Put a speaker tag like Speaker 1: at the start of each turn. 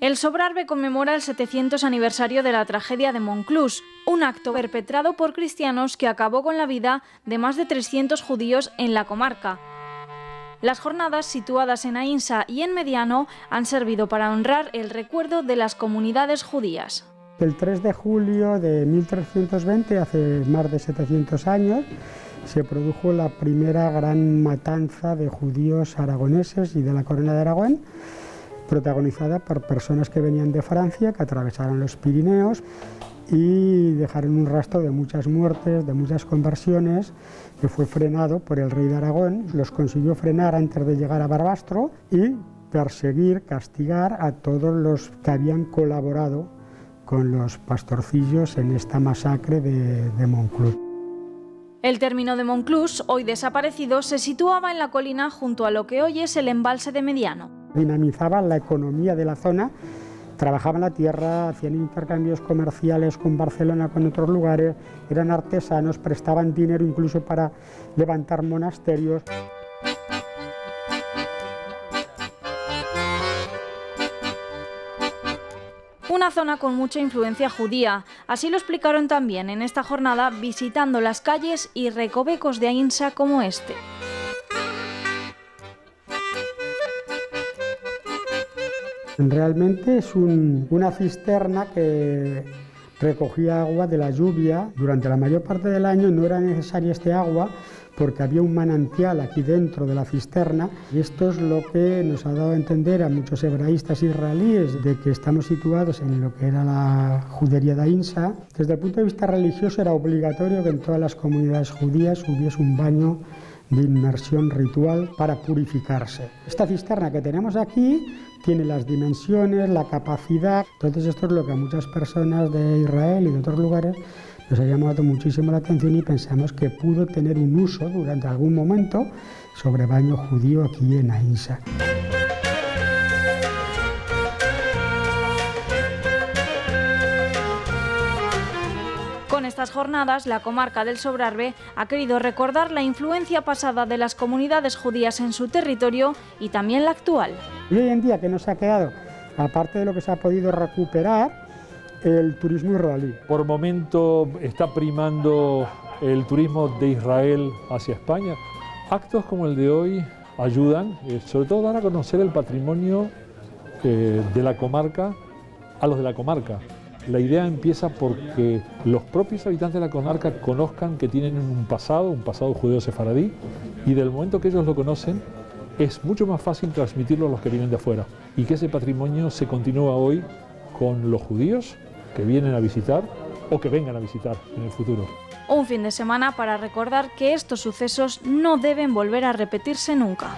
Speaker 1: El Sobrarbe conmemora el 700 aniversario de la tragedia de Monclús, un acto perpetrado por cristianos que acabó con la vida de más de 300 judíos en la comarca. Las jornadas, situadas en Aïnsa y en Mediano, han servido para honrar el recuerdo de las comunidades judías.
Speaker 2: El 3 de julio de 1320, hace más de 700 años, se produjo la primera gran matanza de judíos aragoneses y de la Corona de Aragón, protagonizada por personas que venían de Francia, que atravesaron los Pirineos y dejaron un rastro de muchas muertes, de muchas conversiones, que fue frenado por el rey de Aragón. Los consiguió frenar antes de llegar a Barbastro y perseguir, castigar a todos los que habían colaborado con los pastorcillos en esta masacre de Monclús.
Speaker 1: El término de Monclús, hoy desaparecido, se situaba en la colina junto a lo que hoy es el embalse de Mediano.
Speaker 2: Dinamizaban la economía de la zona, trabajaban la tierra, hacían intercambios comerciales con Barcelona, con otros lugares, eran artesanos, prestaban dinero incluso para levantar monasterios.
Speaker 1: Una zona con mucha influencia judía, así lo explicaron también en esta jornada visitando las calles y recovecos de Aïnsa como este.
Speaker 2: Realmente es una cisterna que recogía agua de la lluvia. Durante la mayor parte del año no era necesaria este agua porque había un manantial aquí dentro de la cisterna, y esto es lo que nos ha dado a entender a muchos hebraístas israelíes de que estamos situados en lo que era la judería de Aïnsa. Desde el punto de vista religioso era obligatorio que en todas las comunidades judías hubiese un baño de inmersión ritual para purificarse. Esta cisterna que tenemos aquí tiene las dimensiones, la capacidad. Entonces esto es lo que a muchas personas de Israel y de otros lugares nos ha llamado muchísimo la atención y pensamos que pudo tener un uso durante algún momento sobre baño judío aquí en Aïnsa.
Speaker 1: Con estas jornadas, la comarca del Sobrarbe ha querido recordar la influencia pasada de las comunidades judías en su territorio y también la actual.
Speaker 2: Y hoy en día, que nos ha quedado, aparte de lo que se ha podido recuperar, el turismo israelí.
Speaker 3: Por momento está primando el turismo de Israel hacia España. Actos como el de hoy ayudan, sobre todo, a dar a conocer el patrimonio de la comarca a los de la comarca. La idea empieza porque los propios habitantes de la comarca conozcan que tienen un pasado judeo sefaradí, y del momento que ellos lo conocen, es mucho más fácil transmitirlo a los que vienen de afuera, y que ese patrimonio se continúa hoy con los judíos que vienen a visitar o que vengan a visitar en el futuro.
Speaker 1: Un fin de semana para recordar que estos sucesos no deben volver a repetirse nunca.